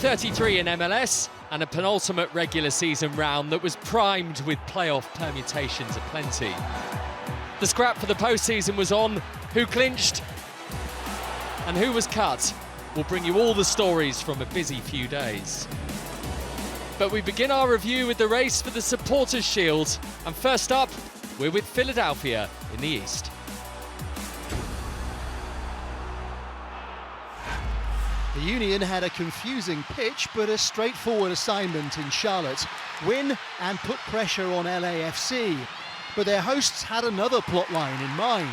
33 in MLS and a penultimate regular season round that was primed with playoff permutations aplenty. The scrap for the postseason was on. Who clinched and who was cut? We'll bring you all the stories from a busy few days. But we begin our review with the race for the Supporters' Shield. And first up, we're with Philadelphia in the East. The Union had a confusing pitch, but a straightforward assignment in Charlotte. Win and put pressure on LAFC. But their hosts had another plotline in mind.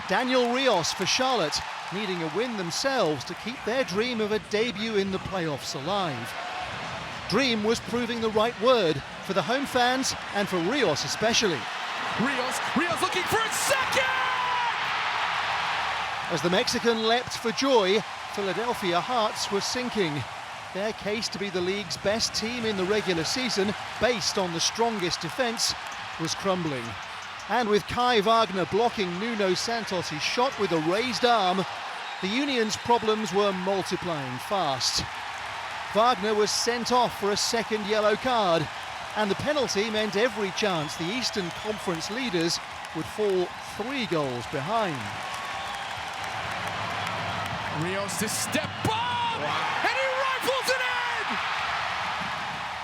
Daniel Rios for Charlotte, needing a win themselves to keep their dream of a debut in the playoffs alive. Dream was proving the right word for the home fans and for Rios especially. Rios looking for a second! As the Mexican leapt for joy, Philadelphia hearts were sinking. Their case to be the league's best team in the regular season, based on the strongest defence, was crumbling. And with Kai Wagner blocking Nuno Santos' shot with a raised arm, the Union's problems were multiplying fast. Wagner was sent off for a second yellow card, and the penalty meant every chance the Eastern Conference leaders would fall 3 goals behind. Rios to step on, and he rifles it in!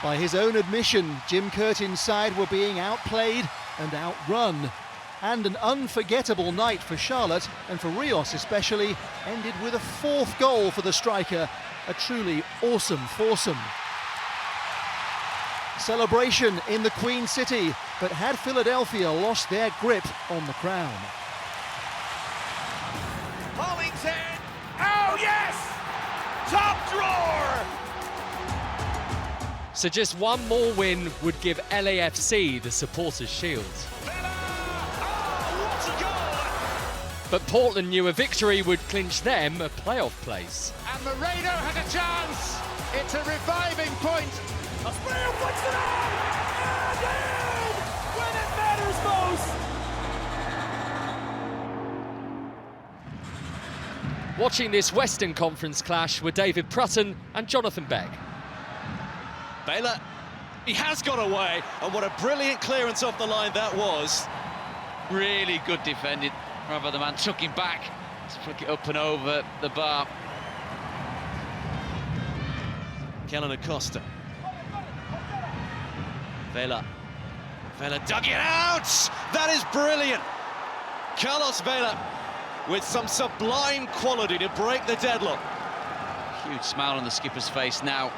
By his own admission, Jim Curtin's side were being outplayed and outrun. And an unforgettable night for Charlotte, and for Rios especially, ended with a 4th goal for the striker, a truly awesome foursome. Celebration in the Queen City, but had Philadelphia lost their grip on the crown? Hollington, oh yes! Top drawer! So just one more win would give LAFC the Supporters' Shield. But Portland knew a victory would clinch them a playoff place. And Moreno had a chance. It's a reviving point. Asprilla puts it on! And in! When it matters most! Watching this Western Conference clash were David Prutton and Jonathan Beck. Baylor, he has got away, and what a brilliant clearance off the line that was. Really good defending. Rather the man took him back to flick it up and over the bar. Kellen Acosta. Vela dug it out! That is brilliant! Carlos Vela with some sublime quality to break the deadlock. Huge smile on the skipper's face now.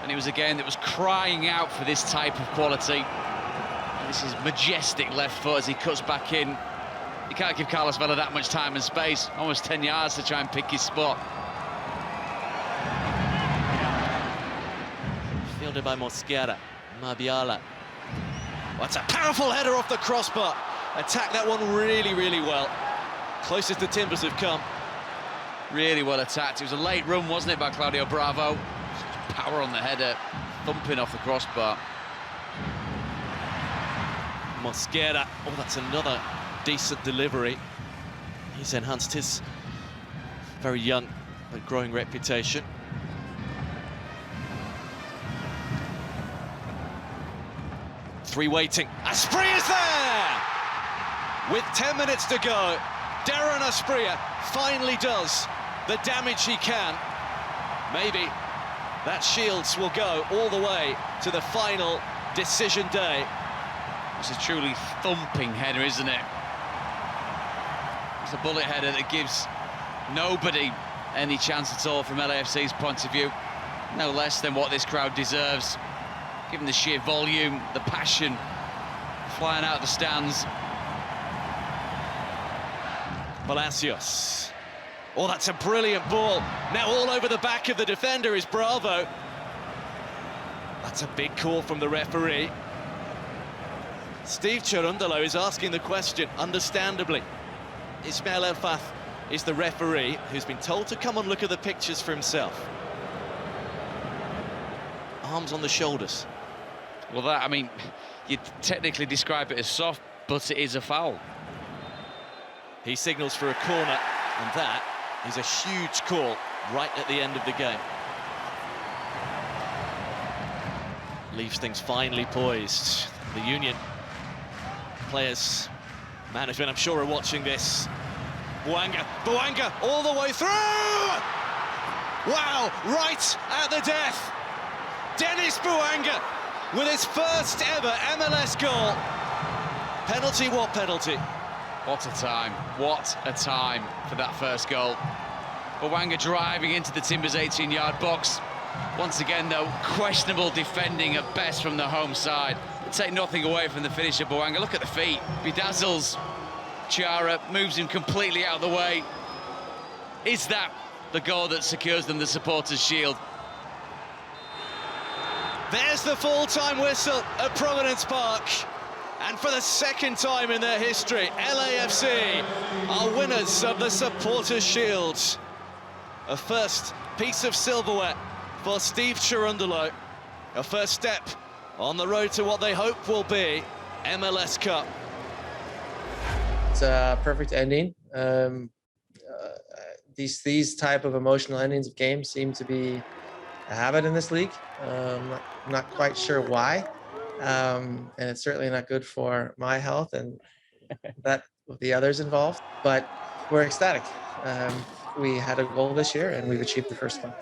And it was a game that was crying out for this type of quality. This is majestic left foot as he cuts back in. You can't give Carlos Vela that much time and space. Almost 10 yards to try and pick his spot. Fielded by Mosquera. Mabiala. That's a powerful header off the crossbar. Attacked that one really, really well. Closest the Timbers have come. Really well attacked. It was a late run, wasn't it, by Claudio Bravo? Such power on the header, thumping off the crossbar. Mosquera. Oh, that's another decent delivery. He's enhanced his very young but growing reputation. Three waiting. Asprilla is there! With 10 minutes to go, Darren Asprilla finally does the damage he can. Maybe that Shields will go all the way to the final decision day. It's a truly thumping header, isn't it? It's a bullet header that gives nobody any chance at all from LAFC's point of view. No less than what this crowd deserves, given the sheer volume, the passion flying out of the stands. Palacios. Oh, that's a brilliant ball. Now all over the back of the defender is Bravo. That's a big call from the referee. Steve Cherundolo is asking the question, understandably. Ismail El-Fath is the referee, who's been told to come and look at the pictures for himself. Arms on the shoulders. Well, that, I mean, you'd technically describe it as soft, but it is a foul. He signals for a corner, and that is a huge call right at the end of the game. leaves things finely poised. The Union players, management, I'm sure, are watching this. Bouanga all the way through! Wow, right at the death. Dennis Bouanga with his first ever MLS goal. Penalty, what penalty? What a time for that first goal. Bouanga driving into the Timbers 18-yard box. Once again, though, questionable defending at best from the home side. Take nothing away from the finisher, Bouanga. Look at the feet. Bedazzles Chara, moves him completely out of the way. Is that the goal that secures them the supporters' shield? There's the full-time whistle at Providence Park. And for the second time in their history, LAFC are winners of the Supporters' Shield. A first piece of silverware for Steve Cherundolo. A first step on the road to what they hope will be MLS Cup. It's a perfect ending. These type of emotional endings of games seem to be a habit in this league. I'm not quite sure why. And it's certainly not good for my health and that of the others involved, but we're ecstatic. We had a goal this year and we've achieved the first one.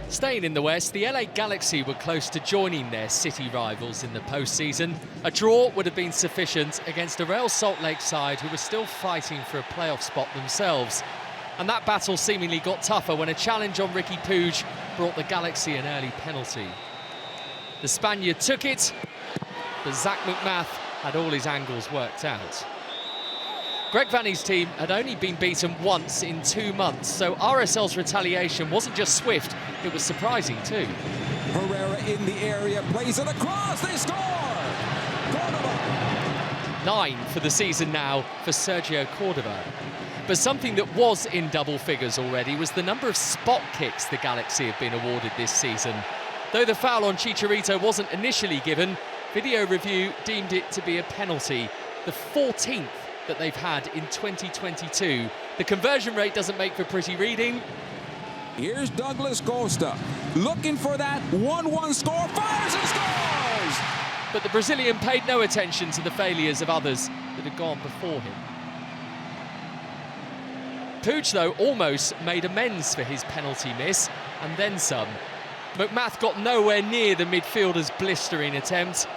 Staying in the West, the LA Galaxy were close to joining their city rivals in the postseason. A draw would have been sufficient against a Real Salt Lake side who were still fighting for a playoff spot themselves. And that battle seemingly got tougher when a challenge on Ricky Puig brought the Galaxy an early penalty. The Spaniard took it, but Zach McMath had all his angles worked out. Greg Vanny's team had only been beaten once in 2 months, so RSL's retaliation wasn't just swift, it was surprising too. Herrera in the area, plays it across, they score! Cordova! 9 for the season now for Sergio Cordova. But something that was in double figures already was the number of spot kicks the Galaxy have been awarded this season. Though the foul on Chicharito wasn't initially given, video review deemed it to be a penalty, the 14th that they've had in 2022. The conversion rate doesn't make for pretty reading. Here's Douglas Costa, looking for that 1-1 score, fires and scores! But the Brazilian paid no attention to the failures of others that had gone before him. Puig, though, almost made amends for his penalty miss, and then some. McMath got nowhere near the midfielder's blistering attempt,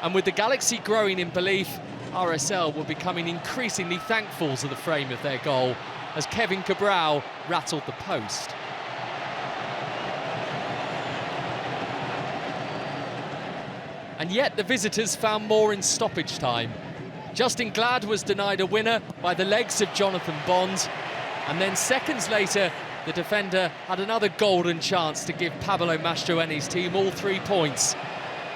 and with the Galaxy growing in belief, RSL were becoming increasingly thankful to the frame of their goal as Kevin Cabral rattled the post. And yet the visitors found more in stoppage time. Justin Glad was denied a winner by the legs of Jonathan Bond, and then seconds later the defender had another golden chance to give Pablo Mastroeni's team all 3 points.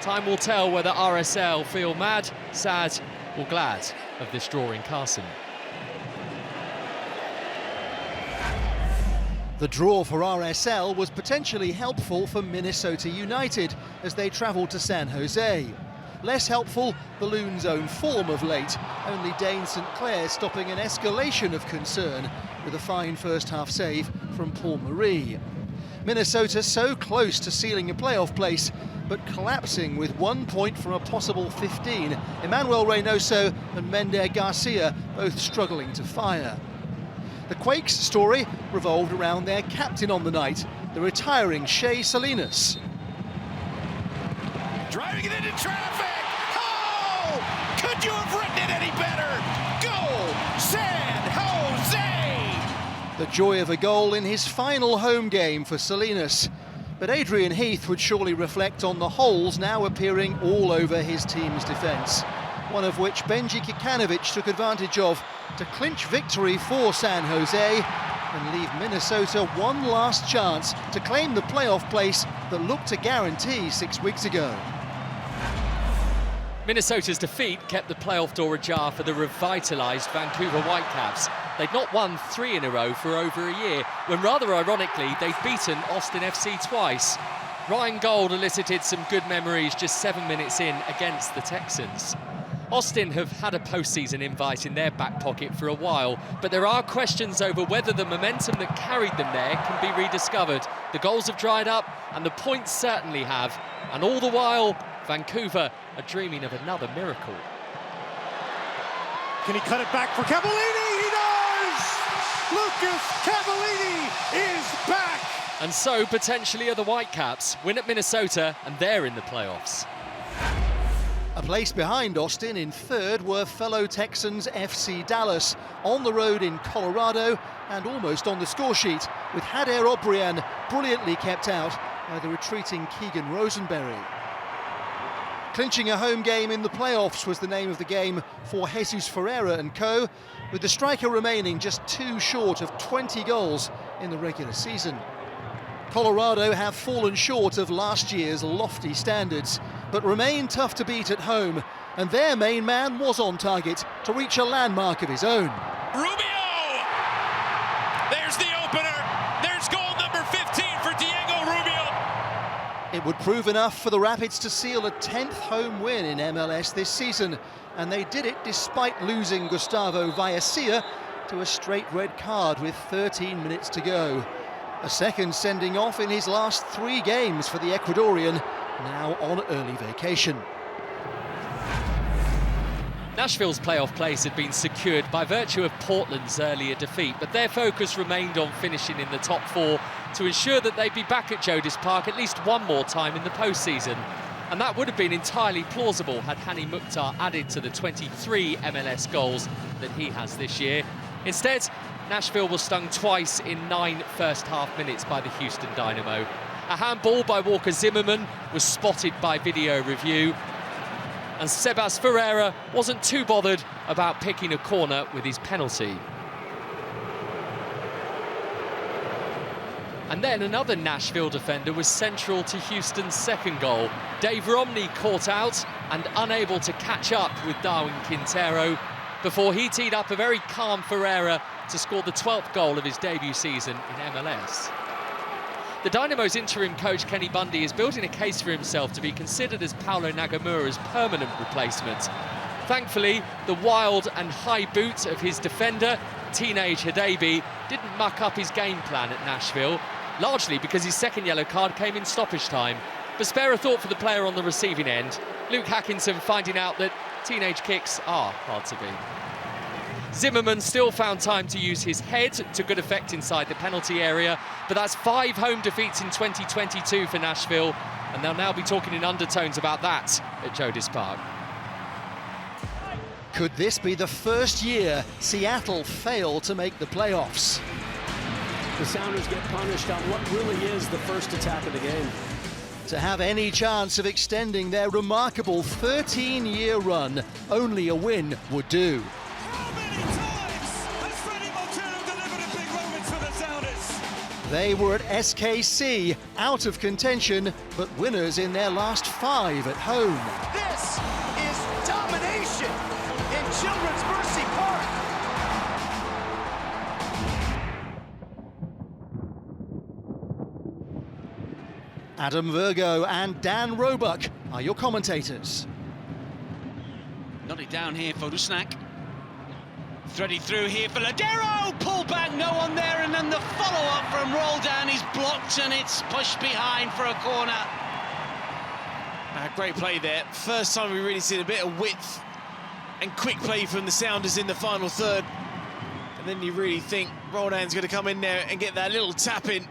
Time will tell whether RSL feel mad, sad or glad of this draw in Carson. The draw for RSL was potentially helpful for Minnesota United as they travelled to San Jose. Less helpful, the Loons' own form of late, only Dane St Clair stopping an escalation of concern with a fine first-half save from Paul Marie. Minnesota so close to sealing a playoff place, but collapsing with 1 point from a possible 15. Emmanuel Reynoso and Mender Garcia both struggling to fire. The Quakes' story revolved around their captain on the night, the retiring Shea Salinas. Driving it into traffic! Oh! Could you have written it any better? Goal! San Jose! The joy of a goal in his final home game for Salinas. But Adrian Heath would surely reflect on the holes now appearing all over his team's defence. One of which Benji Kikanovic took advantage of to clinch victory for San Jose and leave Minnesota one last chance to claim the playoff place that looked to guarantee 6 weeks ago. Minnesota's defeat kept the playoff door ajar for the revitalised Vancouver Whitecaps. They'd not won 3 in a row for over a year, when rather ironically they'd beaten Austin FC twice. Ryan Gold elicited some good memories just 7 minutes in against the Texans. Austin have had a postseason invite in their back pocket for a while, but there are questions over whether the momentum that carried them there can be rediscovered. The goals have dried up, and the points certainly have. And all the while, Vancouver are dreaming of another miracle. Can he cut it back for Cavallini? He does! Lucas Cavallini is back! And so, potentially, are the Whitecaps. Win at Minnesota, and they're in the playoffs. A place behind Austin in third were fellow Texans FC Dallas, on the road in Colorado and almost on the scoresheet, with Hader Obrian brilliantly kept out by the retreating Keegan Rosenberry. Clinching a home game in the playoffs was the name of the game for Jesus Ferreira and co, with the striker remaining just 2 short of 20 goals in the regular season. Colorado have fallen short of last year's lofty standards, but remain tough to beat at home, and their main man was on target to reach a landmark of his own. Rubio! There's the opener! There's goal number 15 for Diego Rubio! It would prove enough for the Rapids to seal a 10th home win in MLS this season, and they did it despite losing Gustavo Vallecilla to a straight red card with 13 minutes to go. A second sending off in his last 3 games for the Ecuadorian, now on early vacation. Nashville's playoff place had been secured by virtue of Portland's earlier defeat, but their focus remained on finishing in the top 4 to ensure that they'd be back at Jodis Park at least one more time in the postseason. And that would have been entirely plausible had Hani Mukhtar added to the 23 MLS goals that he has this year. Instead, Nashville was stung twice in 9 first-half minutes by the Houston Dynamo. A handball by Walker Zimmerman was spotted by video review, and Sebas Ferreira wasn't too bothered about picking a corner with his penalty. And then another Nashville defender was central to Houston's second goal. Dave Romney caught out and unable to catch up with Darwin Quintero before he teed up a very calm Ferreira to score the 12th goal of his debut season in MLS. The Dynamo's interim coach Kenny Bundy is building a case for himself to be considered as Paulo Nagamura's permanent replacement. Thankfully, the wild and high boot of his defender, teenage Hadebe, didn't muck up his game plan at Nashville, largely because his second yellow card came in stoppage time. But spare a thought for the player on the receiving end, Luke Hackinson, finding out that teenage kicks are hard to beat. Zimmerman still found time to use his head to good effect inside the penalty area, but that's 5 home defeats in 2022 for Nashville, and they'll now be talking in undertones about that at Jodis Park. Could this be the first year Seattle failed to make the playoffs? The Sounders get punished on what really is the first attack of the game. To have any chance of extending their remarkable 13-year run, only a win would do. How many times has Freddie Montero delivered a big moment for the Sounders? They were at SKC, out of contention, but winners in their last 5 at home. This is domination in Children's Mercy Park. Adam Virgo and Dan Roebuck are your commentators. Not it down here for Rusnak. Threaded through here for Ladero. Pull back, no one there, and then the follow-up from Roldan is blocked and it's pushed behind for a corner. Great play there. First time we really seen a bit of width and quick play from the Sounders in the final third. And then you really think Roldan's going to come in there and get that little tap in.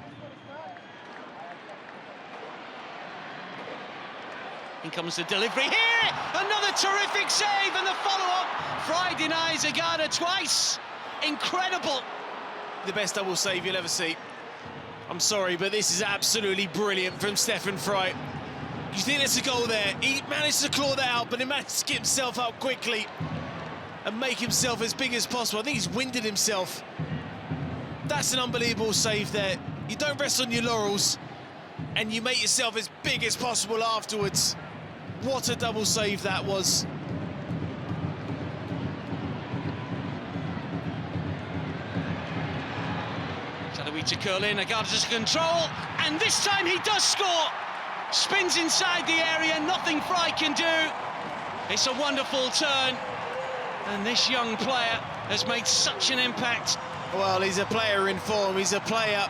In comes the delivery here, another terrific save, and the follow-up. Fry denies Agada twice. Incredible. The best double save you'll ever see. I'm sorry, but this is absolutely brilliant from Stefan Fry. You think there's a goal there? He managed to claw that out, but he managed to get himself up quickly and make himself as big as possible. I think he's winded himself. That's an unbelievable save there. You don't rest on your laurels, and you make yourself as big as possible afterwards. What a double save that was. Shadawi to curl in, Agada to control, and this time he does score. Spins inside the area, nothing Fry can do. It's a wonderful turn, and this young player has made such an impact. Well, he's a player in form. He's a player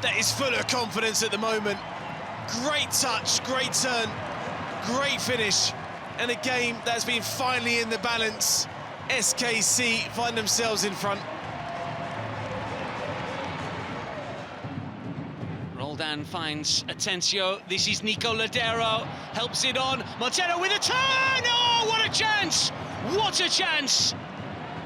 that is full of confidence at the moment. Great touch, great turn, great finish, and a game that's been finally in the balance. SKC find themselves in front. Roldan finds Atencio. This is Nico Ladero, helps it on. Montero with a turn! Oh, what a chance! What a chance!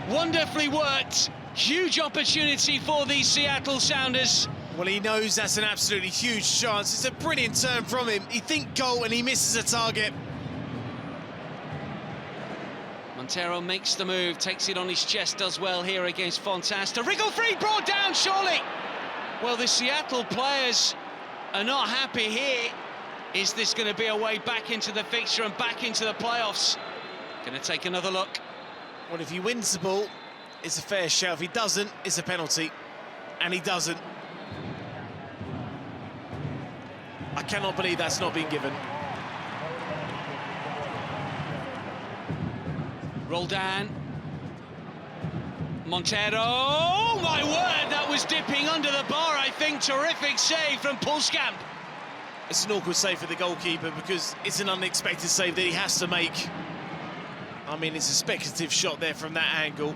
Wonderfully worked. Huge opportunity for the Seattle Sounders. Well, he knows that's an absolutely huge chance. It's a brilliant turn from him. He thinks goal and he misses a target. Montero makes the move, takes it on his chest, does well here against Fontas. To wriggle free, brought down, surely. Well, the Seattle players are not happy here. Is this going to be a way back into the fixture and back into the playoffs? Going to take another look. Well, if he wins the ball, it's a fair shout. If he doesn't, it's a penalty. And he doesn't. I cannot believe that's not been given. Roldan. Montero. Oh, my word, that was dipping under the bar, I think. Terrific save from Pulskamp. It's an awkward save for the goalkeeper because it's an unexpected save that he has to make. I mean, it's a speculative shot there from that angle.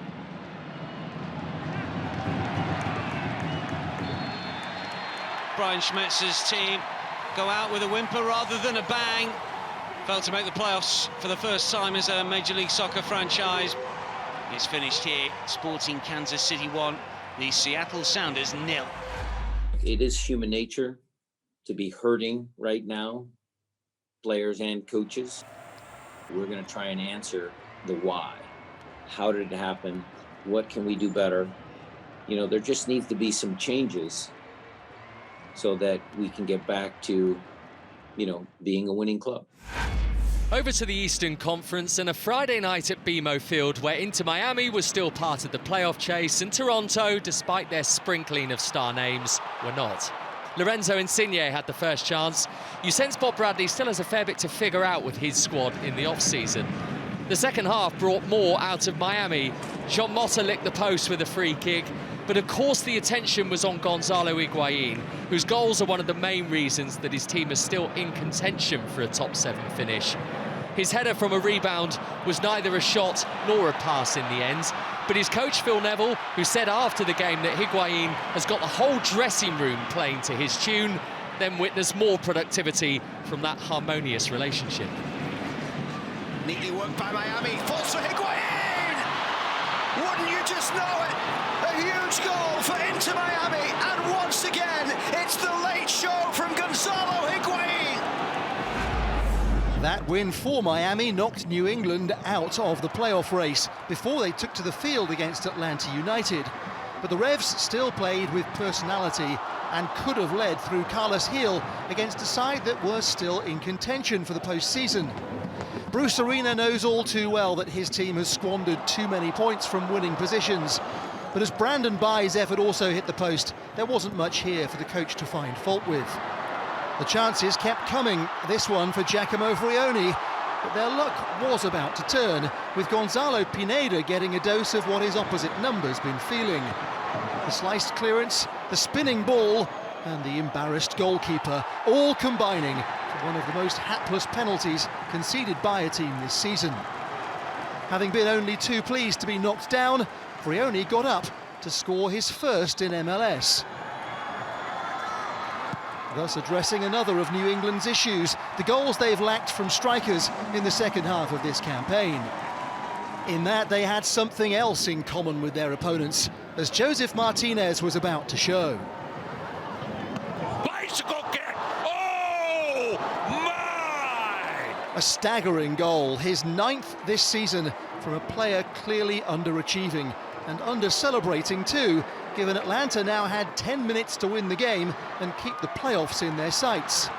Brian Schmetzer's team go out with a whimper rather than a bang. Failed to make the playoffs for the first time as a Major League Soccer franchise. It's finished here. Sporting Kansas City 1, the Seattle Sounders 0. It is human nature to be hurting right now, players and coaches. We're going to try and answer the why. How did it happen? What can we do better? You know, there just needs to be some changes so that we can get back to, you know, being a winning club. Over to the Eastern Conference and a Friday night at BMO Field where Inter Miami was still part of the playoff chase and Toronto, despite their sprinkling of star names, were not. Lorenzo Insigne had the first chance. You sense Bob Bradley still has a fair bit to figure out with his squad in the off-season. The second half brought more out of Miami. Jean Motta licked the post with a free kick, but of course the attention was on Gonzalo Higuain, whose goals are one of the main reasons that his team is still in contention for a top 7 finish. His header from a rebound was neither a shot nor a pass in the end, but his coach Phil Neville, who said after the game that Higuain has got the whole dressing room playing to his tune, then witnessed more productivity from that harmonious relationship. Neatly worked by Miami, falls for Higuain! Wouldn't you just know it? A huge goal for Inter Miami, and once again, it's the late show from Gonzalo Higuain! That win for Miami knocked New England out of the playoff race before they took to the field against Atlanta United. But the Revs still played with personality and could have led through Carlos Gil against a side that was still in contention for the postseason. Bruce Arena knows all too well that his team has squandered too many points from winning positions. But as Brandon Bye's effort also hit the post, there wasn't much here for the coach to find fault with. The chances kept coming, this one for Giacomo Vrioni, but their luck was about to turn, with Gonzalo Pineda getting a dose of what his opposite number's been feeling. The sliced clearance, the spinning ball, and the embarrassed goalkeeper, all combining for one of the most hapless penalties conceded by a team this season. Having been only too pleased to be knocked down, Vrioni got up to score his first in MLS. Thus addressing another of New England's issues, the goals they've lacked from strikers in the second half of this campaign. In that they had something else in common with their opponents, as Joseph Martinez was about to show. Bicycle kick! Oh, my! A staggering goal, his 9th this season from a player clearly underachieving and under-celebrating too, given Atlanta now had 10 minutes to win the game and keep the playoffs in their sights.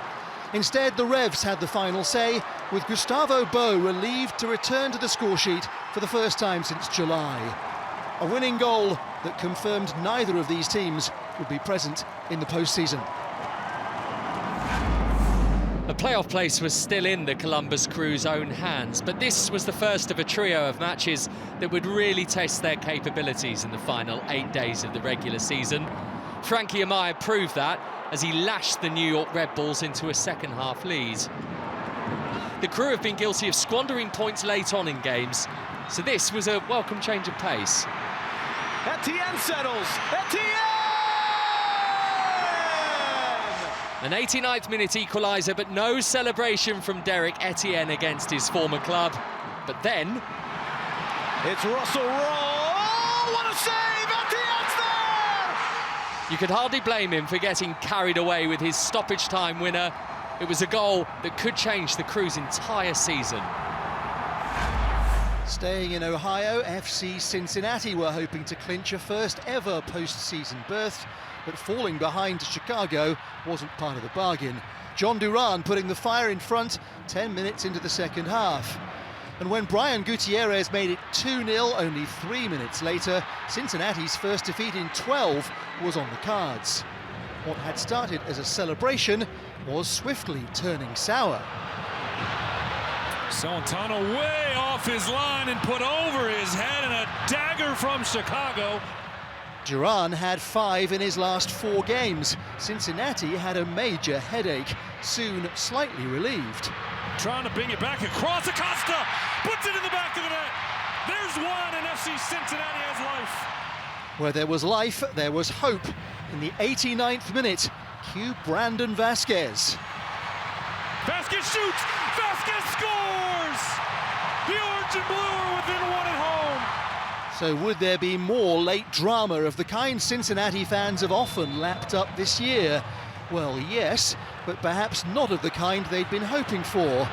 Instead, the Revs had the final say, with Gustavo Bo relieved to return to the scoresheet for the first time since July. A winning goal that confirmed neither of these teams would be present in the postseason. The playoff place was still in the Columbus Crew's own hands, but this was the first of a trio of matches that would really test their capabilities in the final 8 days of the regular season. Frankie Amaya proved that as he lashed the New York Red Bulls into a second-half lead. The Crew have been guilty of squandering points late on in games, so this was a welcome change of pace. Etienne settles. Etienne! An 89th minute equaliser, but no celebration from Derek Etienne against his former club. But then... It's Russell Rowe! Oh, what a save! Etienne's there! You could hardly blame him for getting carried away with his stoppage time winner. It was a goal that could change the Crew's entire season. Staying in Ohio, FC Cincinnati were hoping to clinch a first ever post-season berth, but falling behind to Chicago wasn't part of the bargain. John Duran putting the fire in front 10 minutes into the second half. And when Brian Gutierrez made it 2-0 only 3 minutes later, Cincinnati's first defeat in 12 was on the cards. What had started as a celebration was swiftly turning sour. Celentano way off his line and put over his head, and a dagger from Chicago. Duran had 5 in his last 4 games. Cincinnati had a major headache, soon slightly relieved. Trying to bring it back across. Acosta puts it in the back of the net. There's one, and FC Cincinnati has life. Where there was life, there was hope. In the 89th minute, cue Brandon Vasquez. Vasquez shoots. Vasquez scores. The orange and blue are within 1 at home. So would there be more late drama of the kind Cincinnati fans have often lapped up this year? Well, yes, but perhaps not of the kind they'd been hoping for.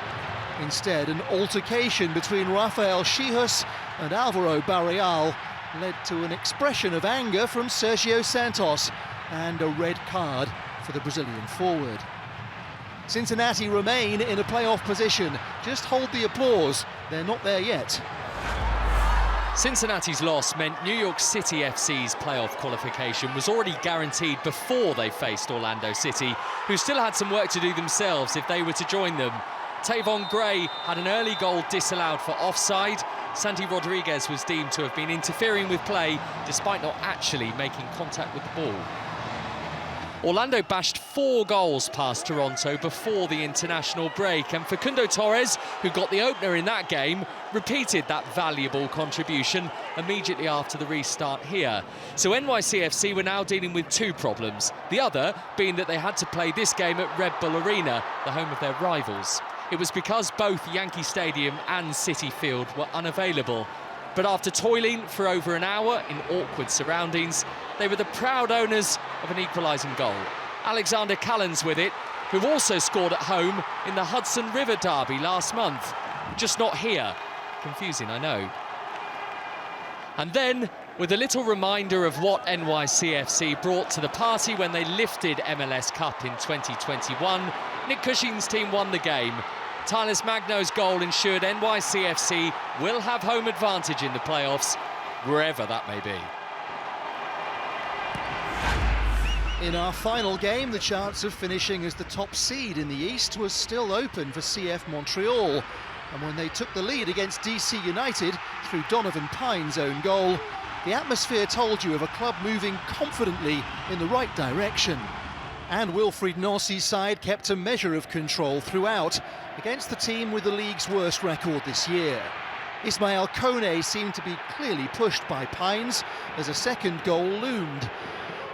Instead, an altercation between Rafael Chihus and Alvaro Barreal led to an expression of anger from Sergio Santos and a red card for the Brazilian forward. Cincinnati remain in a playoff position. Just hold the applause, they're not there yet. Cincinnati's loss meant New York City FC's playoff qualification was already guaranteed before they faced Orlando City, who still had some work to do themselves if they were to join them. Tavon Gray had an early goal disallowed for offside. Santi Rodriguez was deemed to have been interfering with play despite not actually making contact with the ball. Orlando bashed 4 goals past Toronto before the international break, and Facundo Torres, who got the opener in that game, repeated that valuable contribution immediately after the restart here. So NYCFC were now dealing with 2 problems, the other being that they had to play this game at Red Bull Arena, the home of their rivals. It was because both Yankee Stadium and Citi Field were unavailable. But after toiling for over an hour in awkward surroundings, they were the proud owners of an equalising goal. Alexander Callens with it, who also scored at home in the Hudson River Derby last month. Just not here. Confusing, I know. And then, with a little reminder of what NYCFC brought to the party when they lifted MLS Cup in 2021, Nick Cushing's team won the game. Tyler Magno's goal ensured NYCFC will have home advantage in the playoffs, wherever that may be. In our final game, the chance of finishing as the top seed in the East was still open for CF Montreal. And when they took the lead against DC United through Donovan Pine's own goal, the atmosphere told you of a club moving confidently in the right direction. And Wilfried Nossi's side kept a measure of control throughout against the team with the league's worst record this year. Ismael Kone seemed to be clearly pushed by Pines as a second goal loomed.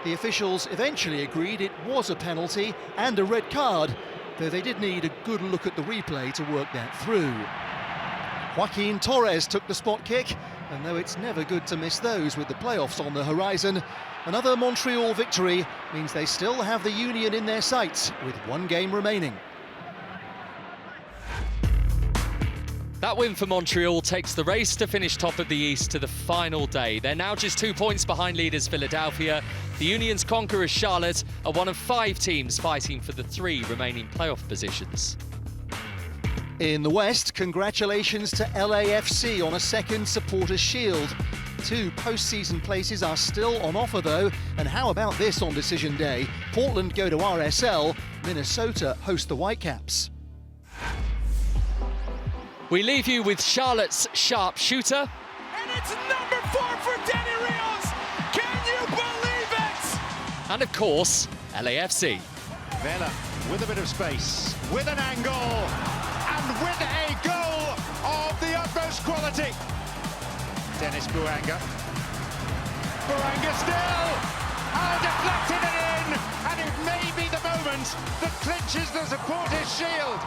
The officials eventually agreed it was a penalty and a red card, though they did need a good look at the replay to work that through. Joaquin Torres took the spot kick, and though it's never good to miss those with the playoffs on the horizon, another Montreal victory means they still have the Union in their sights with 1 game remaining. That win for Montreal takes the race to finish top of the East to the final day. They're now just 2 points behind leaders Philadelphia. The Union's conquerors Charlotte are one of 5 teams fighting for the 3 remaining playoff positions. In the West, congratulations to LAFC on a second Supporters' Shield. 2 postseason places are still on offer though, and how about this on decision day? Portland go to RSL, Minnesota host the Whitecaps. We leave you with Charlotte's sharpshooter. And it's number 4 for Danny Rios. Can you believe it? And of course, LAFC. Vela with a bit of space, with an angle, and with a goal of the utmost quality. Dennis Buanga. Buanga still! Oh, deflected it in! And it may be the moment that clinches the supporters' shield.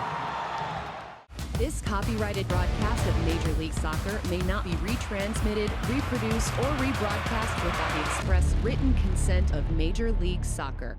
This copyrighted broadcast of Major League Soccer may not be retransmitted, reproduced, or rebroadcast without the express written consent of Major League Soccer.